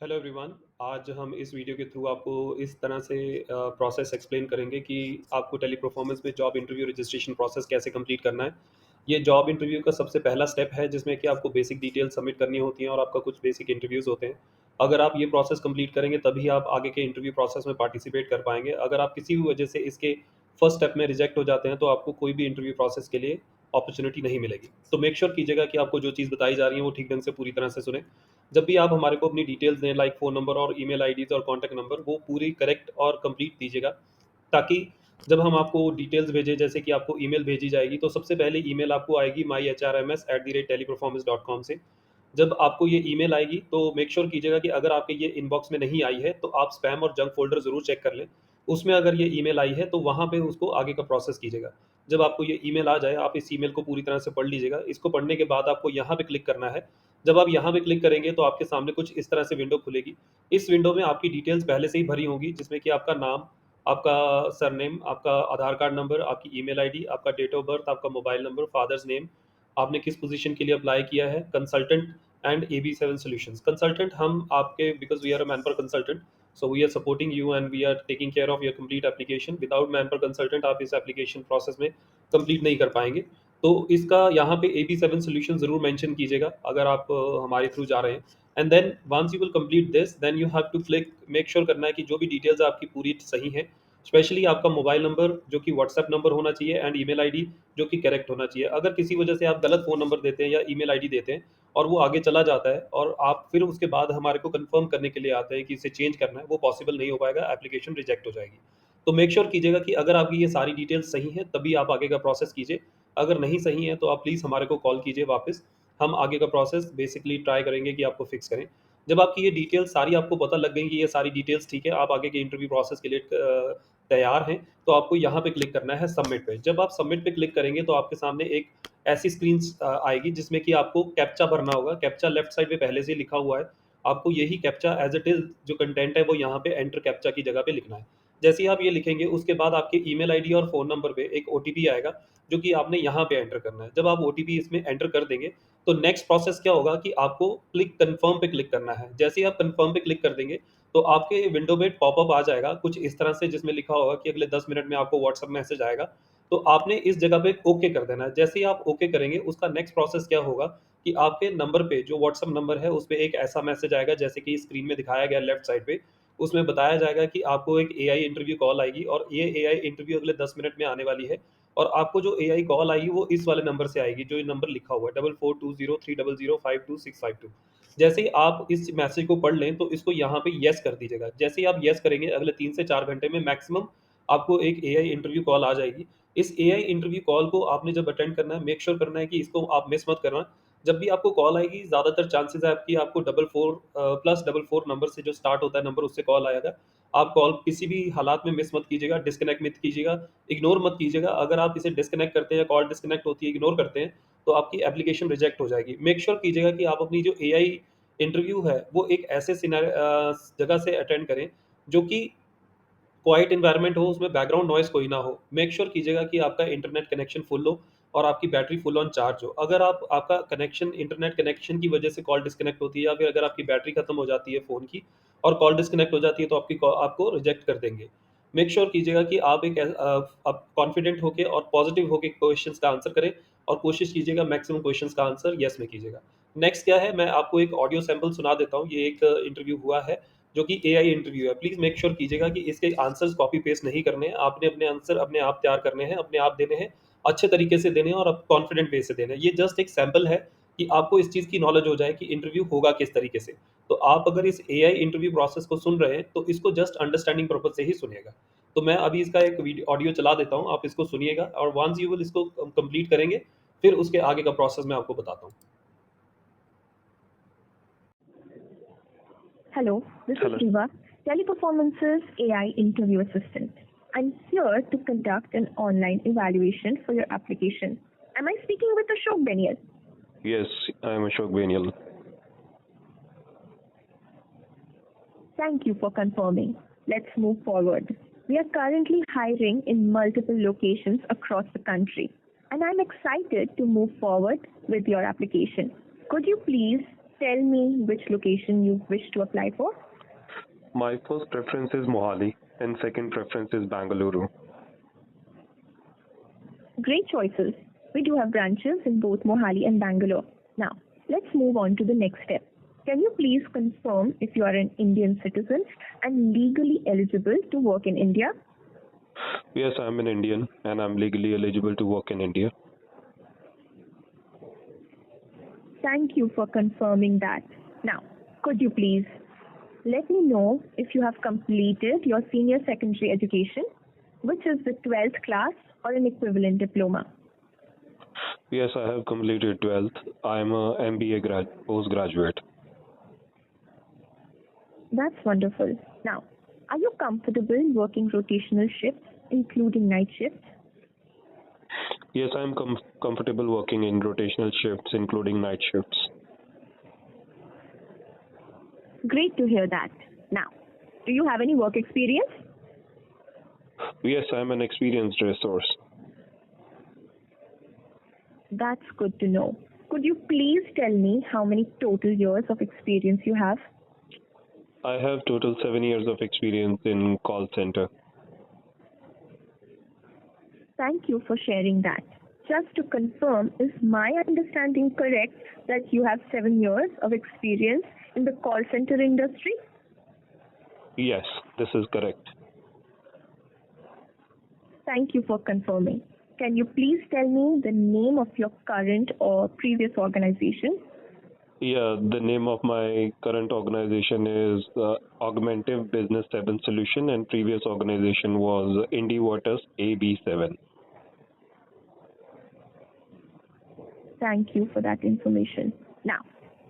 Hello everyone. आज हम इस वीडियो के थ्रू आपको इस तरह से प्रोसेस एक्सप्लेन करेंगे कि आपको टेली परफॉर्मेंस में जॉब इंटरव्यू रजिस्ट्रेशन प्रोसेस कैसे कंप्लीट करना है। ये जॉब इंटरव्यू का सबसे पहला स्टेप है जिसमें कि आपको बेसिक डिटेल सबमिट करनी होती हैं और आपका कुछ बेसिक इंटरव्यूज़ होते हैं। अगर आप ये प्रोसेस कंप्लीट करेंगे तभी आप आगे के इंटरव्यू प्रोसेस में पार्टिसिपेट कर पाएंगे। अगर आप किसी भी वजह से इसके फर्स्ट स्टेप में रिजेक्ट हो जाते हैं तो आपको कोई भी इंटरव्यू प्रोसेस के लिए अपॉर्चुनिटी नहीं मिलेगी। तो मेक श्योर कीजिएगा कि आपको जो चीज़ बताई जा रही है वो ठीक ढंग से पूरी तरह से सुने। जब भी आप हमारे को अपनी डिटेल्स दें लाइक फ़ोन नंबर और ईमेल आईडीज़ और कॉन्टैक्ट नंबर, वो पूरी करेक्ट और कंप्लीट दीजिएगा, ताकि जब हम आपको डिटेल्स भेजें, जैसे कि आपको ईमेल भेजी जाएगी, तो सबसे पहले ईमेल आपको आएगी myhrms@teleperformance.com से। जब आपको ये ईमेल आएगी तो मेक श्योर कीजिएगा कि अगर आपके ये इनबॉक्स में नहीं आई है तो आप स्पैम और जंक फ़ोल्डर ज़रूर चेक कर लें। उसमें अगर ये ईमेल आई है तो वहाँ पे उसको आगे का प्रोसेस कीजिएगा। जब आपको ये ईमेल आ जाए, आप इस ईमेल को पूरी तरह से पढ़ लीजिएगा। इसको पढ़ने के बाद आपको यहाँ पे क्लिक करना है। जब आप यहाँ पे क्लिक करेंगे तो आपके सामने कुछ इस तरह से विंडो खुलेगी। इस विंडो में आपकी डिटेल्स पहले से ही भरी होंगी, जिसमें कि आपका नाम, आपका सरनेम, आपका आधार कार्ड नंबर, आपकी ईमेल आईडी, आपका डेट ऑफ बर्थ, आपका मोबाइल नंबर, फादर्स नेम, आपने किस पोजीशन के लिए अप्लाई किया है, consultant and AB7 solutions. Consultant हम आपके, because we are a manpower consultant, so we are supporting you and we are taking care of your complete application. Without manpower consultant आप इस एप्लीकेशन प्रोसेस में complete नहीं कर पाएँगे। तो इसका यहाँ पे AB7 सॉल्यूशन ज़रूर मेंशन कीजिएगा अगर आप हमारे थ्रू जा रहे हैं। And then once you will complete this, then you have to click, make sure करना है कि जो भी डिटेल्स आपकी पूरी सही हैं। स्पेशली आपका मोबाइल नंबर जो कि व्हाट्सएप नंबर होना चाहिए एंड ईमेल आईडी जो कि करेक्ट होना चाहिए। अगर किसी वजह से आप गलत फ़ोन नंबर देते हैं या ईमेल आईडी देते हैं और वो आगे चला जाता है और आप फिर उसके बाद हमारे को कंफर्म करने के लिए आते हैं कि इसे चेंज करना है, वो पॉसिबल नहीं हो पाएगा, एप्लीकेशन रिजेक्ट हो जाएगी। तो मेक श्योर कीजिएगा कि अगर आपकी ये सारी डिटेल्स सही हैं तभी आप आगे का प्रोसेस कीजिए। अगर नहीं सही है तो आप प्लीज़ हमारे को कॉल कीजिए वापस। हम आगे का प्रोसेस बेसिकली ट्राई करेंगे कि आपको फिक्स करें। जब आपकी ये डिटेल्स सारी आपको पता लग गई कि ये सारी डिटेल्स ठीक है, आप आगे के इंटरव्यू प्रोसेस के लिए तैयार हैं, तो आपको यहाँ पे क्लिक करना है सबमिट पे। जब आप सबमिट पे क्लिक करेंगे तो आपके सामने एक ऐसी स्क्रीन आएगी जिसमें कि आपको कैप्चा भरना होगा। कैप्चा लेफ्ट साइड पे पहले से ही लिखा हुआ है। आपको यही कैप्चा एज़ इट इज़ जो कंटेंट है वो यहाँ पे एंटर कैप्चा की जगह पे लिखना है। जैसे ही आप ये लिखेंगे उसके बाद आपके ईमेल आईडी और फ़ोन नंबर पे एक ओटीपी आएगा, जो कि आपने यहाँ पे एंटर करना है। जब आप ओटीपी इसमें एंटर कर देंगे तो नेक्स्ट प्रोसेस क्या होगा कि आपको क्लिक कन्फर्म पे क्लिक करना है। जैसे ही आप कन्फर्म पे क्लिक कर देंगे तो आपके विंडो में पॉपअप आ जाएगा कुछ इस तरह से, जिसमें लिखा होगा कि अगले 10 मिनट में आपको व्हाट्सएप मैसेज आएगा। तो आपने इस जगह पे ओके कर देना है। जैसे ही आप ओके करेंगे उसका नेक्स्ट प्रोसेस क्या होगा कि आपके नंबर पे जो व्हाट्सएप नंबर है उस पे एक ऐसा मैसेज आएगा जैसे कि स्क्रीन में दिखाया गया लेफ्ट साइड पे। उसमें बताया जाएगा कि आपको एक एआई इंटरव्यू कॉल आएगी और ये एआई इंटरव्यू अगले 10 मिनट में आने वाली है। और आपको जो एआई कॉल आएगी वो इस वाले नंबर से आएगी, जो ये नंबर लिखा हुआ है 442030052652। जैसे ही आप इस मैसेज को पढ़ लें तो इसको यहाँ पे येस कर दीजिएगा। जैसे ही आप येस करेंगे अगले 3 से 4 घंटे में मैक्सिमम आपको एक एआई इंटरव्यू कॉल आ जाएगी। इस एआई इंटरव्यू कॉल को आपने जब अटेंड करना है, मेक श्योर करना है कि इसको आप मिस मत करना। जब भी आपको कॉल आएगी ज़्यादातर चांसेस है आपकी आपको डबल 4 प्लस डबल 4 नंबर से जो स्टार्ट होता है नंबर, उससे कॉल आएगा। आप कॉल किसी भी हालात में मिस मत कीजिएगा, डिस्कनेक्ट मत कीजिएगा, इग्नोर मत कीजिएगा। अगर आप इसे डिस्कनेक्ट करते हैं या कॉल डिस्कनेक्ट होती है, इग्नोर करते हैं, तो आपकी एप्लीकेशन रिजेक्ट हो जाएगी। मेक श्योर कीजिएगा कि आप अपनी जो एआई इंटरव्यू है, वो एक ऐसे जगह से अटेंड करें, जो कि क्वाइट एनवायरनमेंट हो, उसमें बैकग्राउंड नॉइज़ कोई ना हो। मेक श्योर कीजिएगा कि आपका इंटरनेट कनेक्शन फुल हो और आपकी बैटरी फुल ऑन चार्ज हो। अगर आपका कनेक्शन, इंटरनेट कनेक्शन की वजह से कॉल डिस्कनेक्ट होती है या फिर अगर आपकी बैटरी खत्म हो जाती है फ़ोन की और कॉल डिस्कनेक्ट हो जाती है, तो आपकी कॉ आपको रिजेक्ट कर देंगे। मेक श्योर कीजिएगा कि आप कॉन्फिडेंट होके और पॉज़िटिव होके क्वेश्चन्स का आंसर करें और कोशिश कीजिएगा मैक्सिमम क्वेश्चन्स का आंसर येस में कीजिएगा। नेक्स्ट क्या है, मैं आपको एक ऑडियो सैंपल सुना देता हूँ। ये एक इंटरव्यू हुआ है जो कि एआई इंटरव्यू है। प्लीज़ मेक श्योर कीजिएगा कि इसके आंसर्स कॉपी पेस्ट नहीं करने हैं। आपने अपने आंसर अपने आप तैयार करने हैं, अपने आप देने हैं, अच्छे तरीके से देने हैं और अब कॉन्फिडेंट वे से देने हैं। ये जस्ट एक सैंपल है कि आपको इस चीज़ की नॉलेज हो जाए कि इंटरव्यू होगा किस तरीके से। तो आप अगर इस एआई इंटरव्यू प्रोसेस को सुन रहे हैं, तो इसको जस्ट अंडरस्टैंडिंग पर्पज़ से ही सुनिएगा। तो मैं अभी इसका एक ऑडियो चला देता हूँ, आप इसको सुनिएगा और वन्स यू विल इसको कंप्लीट करेंगे, फिर उसके आगे का प्रोसेस मैं आपको बताता हूँ। Hello, this is Hello. Riva, Teleperformance's AI interview assistant. I'm here to conduct an online evaluation for your application. Am I speaking with Ashok Benial? Yes, I am Ashok Benial. Thank you for confirming. Let's move forward. We are currently hiring in multiple locations across the country, and I'm excited to move forward with your application. Could you please Tell me which location you wish to apply for. My first preference is Mohali and second preference is Bangalore. Great choices. We do have branches in both Mohali and Bangalore. Now, let's move on to the next step. Can you please confirm if you are an Indian citizen and legally eligible to work in India? Yes, I'm an Indian and I'm legally eligible to work in India. Thank you for confirming that. Now, could you please let me know if you have completed your senior secondary education, which is the 12th class or an equivalent diploma? Yes, I have completed 12th. I'm a MBA postgraduate. That's wonderful. Now, are you comfortable working rotational shifts, including night shifts? Yes, I'm comfortable working in rotational shifts, including night shifts. Great to hear that. Now, do you have any work experience? Yes, I'm an experienced resource. That's good to know. Could you please tell me how many total years of experience you have? I have total 7 years of experience in call center. Thank you for sharing that. Just to confirm, is my understanding correct that you have 7 years of experience in the call center industry? Yes, this is correct. Thank you for confirming. Can you please tell me the name of your current or previous organization? Yeah, the name of my current organization is Augmentive Business 7 Solution, and previous organization was Indie Waters AB7. Thank you for that information. Now,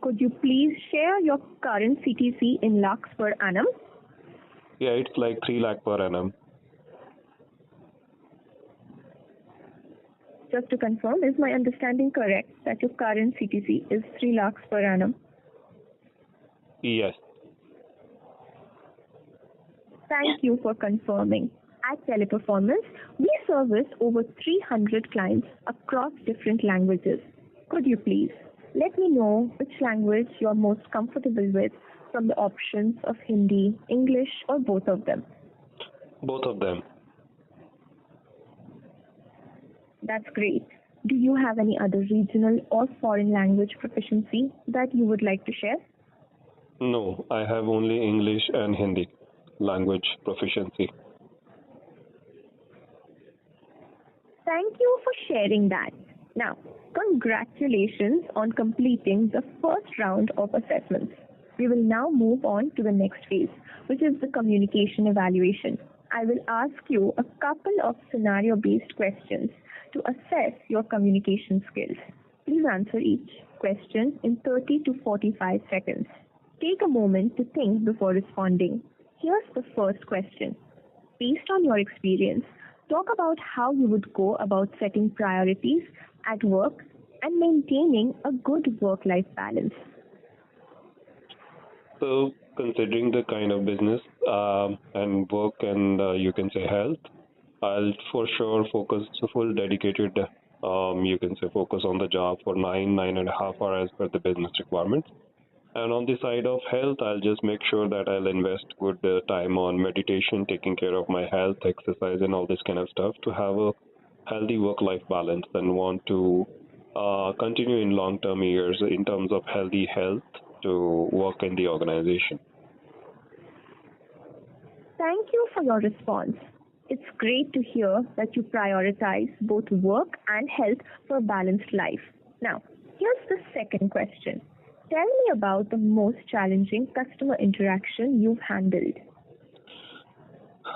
could you please share your current CTC in lakhs per annum? Yeah, it's like 3 lakh per annum. Just to confirm, is my understanding correct that your current CTC is 3 lakhs per annum? Yes. Thank you for confirming. At Teleperformance, we service over 300 clients across different languages. Could you please let me know which language you're most comfortable with from the options of Hindi, English, or both of them? Both of them. That's great. Do you have any other regional or foreign language proficiency that you would like to share? No, I have only English and Hindi language proficiency. Thank you for sharing that. Now, congratulations on completing the first round of assessments. We will now move on to the next phase, which is the communication evaluation. I will ask you a couple of scenario-based questions to assess your communication skills. Please answer each question in 30 to 45 seconds. Take a moment to think before responding. Here's the first question. Based on your experience, talk about how you would go about setting priorities at work and maintaining a good work-life balance. So, considering the kind of business and work and you can say health, I'll for sure focus full dedicated, you can say focus on the job for 9.5 hours as per the business requirements. And on the side of health, I'll just make sure that I'll invest good time on meditation, taking care of my health, exercise, and all this kind of stuff to have a healthy work-life balance and want to continue in long-term years in terms of healthy health to work in the organization. Thank you for your response. It's great to hear that you prioritize both work and health for a balanced life. Now, here's the second question. Tell me about the most challenging customer interaction you've handled.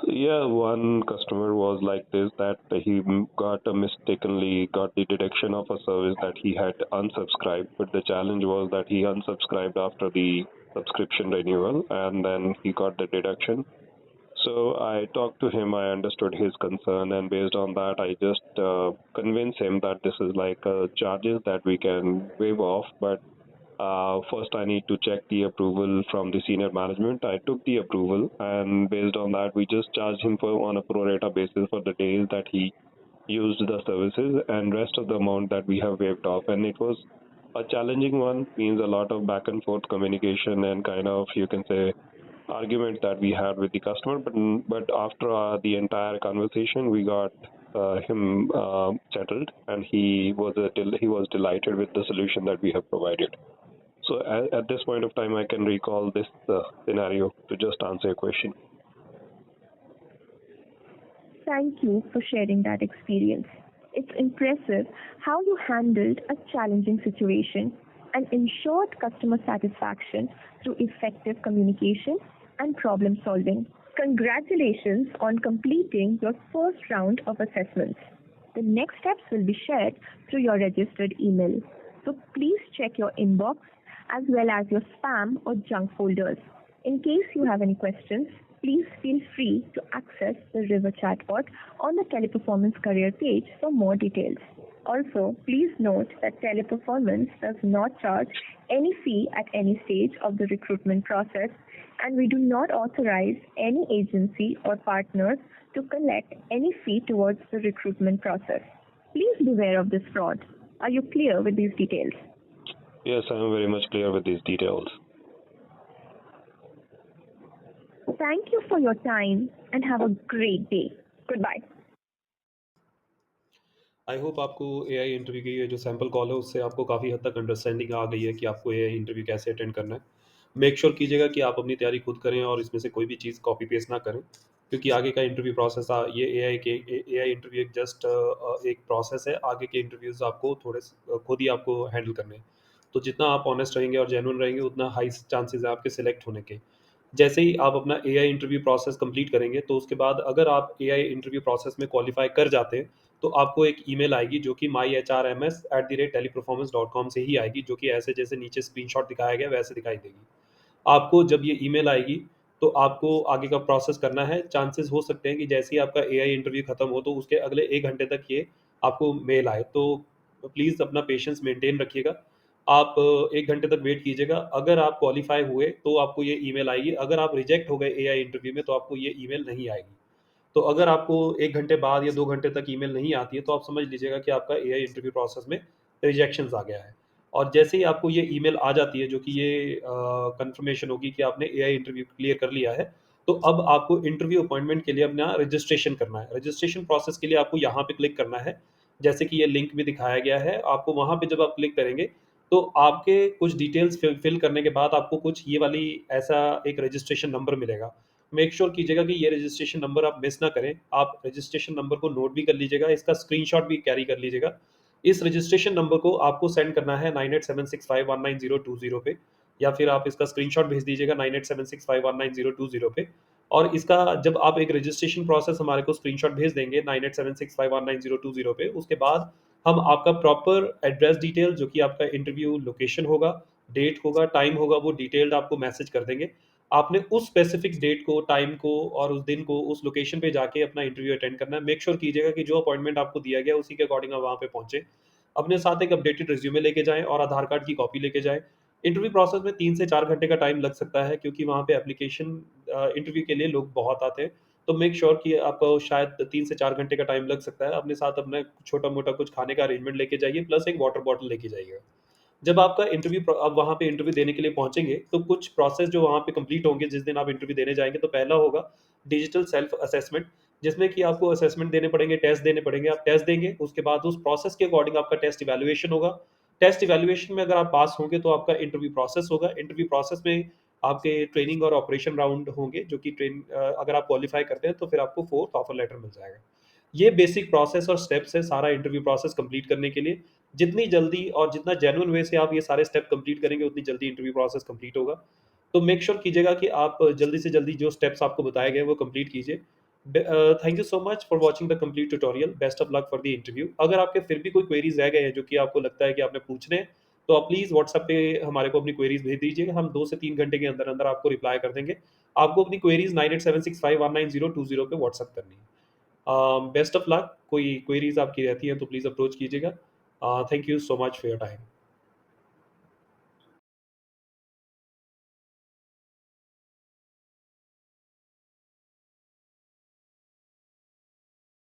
Yeah, one customer was like this, that he mistakenly got the deduction of a service that he had unsubscribed, but the challenge was that he unsubscribed after the subscription renewal and then he got the deduction. So I talked to him, I understood his concern, and based on that I just convinced him that this is like charges that we can waive off, but first I need to check the approval from the senior management. I took the approval, and based on that we just charged him on a pro rata basis for the days that he used the services, and rest of the amount that we have waived off. And it was A challenging one means a lot of back and forth communication and kind of, you can say, argument that we had with the customer. But after the entire conversation, we got him settled, and he was delighted with the solution that we have provided. So at this point of time, I can recall this scenario to just answer your question. Thank you for sharing that experience. It's impressive how you handled a challenging situation and ensured customer satisfaction through effective communication and problem solving. Congratulations on completing your first round of assessments. The next steps will be shared through your registered email. So please check your inbox as well as your spam or junk folders. In case you have any questions, please feel free to access the River chatbot on the Teleperformance career page for more details. Also, please note that Teleperformance does not charge any fee at any stage of the recruitment process, and we do not authorize any agency or partners to collect any fee towards the recruitment process. Please beware of this fraud. Are you clear with these details? Yes, I am very much clear with these details. Thank you for your time and have a great day. Goodbye. I hope आपको AI interview की ये जो sample call है उससे आपको काफ़ी हद तक अंडरस्टैंडिंग आ गई है कि आपको एआई इंटरव्यू कैसे अटेंड करना है। मेक श्योर कीजिएगा कि आप अपनी तैयारी खुद करें और इसमें से कोई भी चीज़ कॉपी पेस्ट ना करें, क्योंकि आगे का इंटरव्यू प्रोसेस ये एआई इंटरव्यू एक जस्ट एक प्रोसेस है। आगे के इंटरव्यूज़ आपको खुद ही आपको हैंडल करने हैं। तो जितना आप ऑनेस्ट रहेंगे और जेन्युइन रहेंगे उतना हाई चांसेस है आपके सिलेक्ट होने के। जैसे ही आप अपना एआई इंटरव्यू प्रोसेस कंप्लीट करेंगे तो उसके बाद अगर आप एआई इंटरव्यू प्रोसेस में क्वालिफाई कर जाते हैं तो आपको एक ईमेल आएगी जो कि myhrms@teleperformance.com से ही आएगी, जो कि ऐसे जैसे नीचे स्क्रीनशॉट दिखाया गया वैसे दिखाई देगी। आपको जब ये ईमेल आएगी तो आपको आगे का प्रोसेस करना है। चांसेस हो सकते हैं कि जैसे ही आपका एआई इंटरव्यू खत्म हो तो उसके अगले 1 घंटे तक ये आपको मेल आए। तो प्लीज़ अपना पेशेंस मेंटेन रखिएगा। आप 1 घंटे तक वेट कीजिएगा। अगर आप क्वालिफ़ाई हुए तो आपको ये ईमेल आएगी। अगर आप रिजेक्ट हो गए एआई इंटरव्यू में तो आपको ये ईमेल नहीं आएगी। तो अगर आपको 1 घंटे बाद या 2 घंटे तक ईमेल नहीं आती है, तो आप समझ लीजिएगा कि आपका एआई इंटरव्यू प्रोसेस में रिजेक्शंस आ गया है। और जैसे ही आपको ये ईमेल आ जाती है, जो कि ये कन्फर्मेशन होगी कि आपने एआई इंटरव्यू क्लियर कर लिया है, तो अब आपको इंटरव्यू अपॉइंटमेंट के लिए अपना रजिस्ट्रेशन करना है। रजिस्ट्रेशन प्रोसेस के लिए आपको यहाँ पे क्लिक करना है, जैसे कि ये लिंक भी दिखाया गया है। आपको वहाँ पे जब आप क्लिक करेंगे, तो आपके कुछ डिटेल्स फिल करने के बाद आपको कुछ ये वाली ऐसा एक रजिस्ट्रेशन नंबर मिलेगा। मेक श्योर कीजिएगा कि ये रजिस्ट्रेशन नंबर आप मिस ना करें। आप रजिस्ट्रेशन नंबर को नोट भी कर लीजिएगा, इसका स्क्रीनशॉट भी कैरी कर लीजिएगा। इस रजिस्ट्रेशन नंबर को आपको सेंड करना है 9876519020 पे, या फिर आप इसका स्क्रीनशॉट भेज दीजिएगा 9876519020 पे। और इसका जब आप एक रजिस्ट्रेशन प्रोसेस हमारे को स्क्रीनशॉट भेज देंगे 9876519020 पे, उसके बाद हम आपका प्रॉपर एड्रेस डिटेल, जो कि आपका इंटरव्यू लोकेशन होगा, डेट होगा, टाइम होगा, वो डिटेल्ड आपको मैसेज कर देंगे। आपने उस स्पेसिफिक डेट को, टाइम को और उस दिन को उस लोकेशन पे जाके अपना इंटरव्यू अटेंड करना है। मेक श्योर कीजिएगा कि जो अपॉइंटमेंट आपको दिया गया उसी के अकॉर्डिंग आप वहाँ पे पहुँचे। अपने साथ एक अपडेटेड रिज्यूमे लेके जाएँ और आधार कार्ड की कॉपी लेके जाएँ। इंटरव्यू प्रोसेस में 3 से 4 घंटे का टाइम लग सकता है, क्योंकि वहाँ पे इंटरव्यू के लिए लोग बहुत आते हैं। तो मेक श्योर कि आपको शायद 3 से 4 घंटे का टाइम लग सकता है। अपने साथ अपना छोटा-मोटा कुछ खाने का अरेंजमेंट लेके जाइए, प्लस एक वाटर बॉटल लेके जाइएगा। जब आपका आप वहाँ पे इंटरव्यू देने के लिए पहुँचेंगे, तो कुछ प्रोसेस जो वहाँ पे कंप्लीट होंगे जिस दिन आप इंटरव्यू देने जाएँगे, तो पहला होगा डिजिटल सेल्फ असेसमेंट, जिसमें कि आपको असेसमेंट देने पड़ेंगे, टेस्ट देने पड़ेंगे। आप टेस्ट देंगे, उसके बाद उस प्रोसेस के अकॉर्डिंग आपका टेस्ट इवैल्यूएशन होगा। टेस्ट इवैल्यूएशन में अगर आप पास होंगे तो आपका इंटरव्यू प्रोसेस होगा। इंटरव्यू प्रोसेस में आपके ट्रेनिंग और ऑपरेशन राउंड होंगे, जो कि अगर आप क्वालीफाई करते हैं तो फिर आपको 4th ऑफर लेटर मिल जाएगा। ये बेसिक प्रोसेस और स्टेप्स है सारा इंटरव्यू प्रोसेस कंप्लीट करने के लिए। जितनी जल्दी और जितना जेन्युइन वे से आप ये सारे स्टेप कंप्लीट करेंगे, उतनी जल्दी इंटरव्यू प्रोसेस कंप्लीट होगा। तो मेक श्योर कीजिएगा कि आप जल्दी से जल्दी जो स्टेप्स आपको बताए गए, वो कंप्लीट कीजिए। Thank you so much for watching the complete tutorial. Best of luck for the interview. अगर आपके फिर भी कोई क्वेरीज़ रह गए हैं, जो कि आपको लगता है कि आपने पूछने हैं, तो आप प्लीज़ व्हाट्सएप पे हमारे को अपनी क्वेरीज़ भेज दीजिएगा। हम 2 से 3 घंटे के अंदर-अंदर आपको रिप्लाई कर देंगे। आपको अपनी क्वेरीज़ 9876519020 पे व्हाट्सएप करनी है। Best of luck. कोई क्वेरीज आपकी रहती है तो प्लीज़ अप्रोच कीजिएगा। Thank you so much for your time.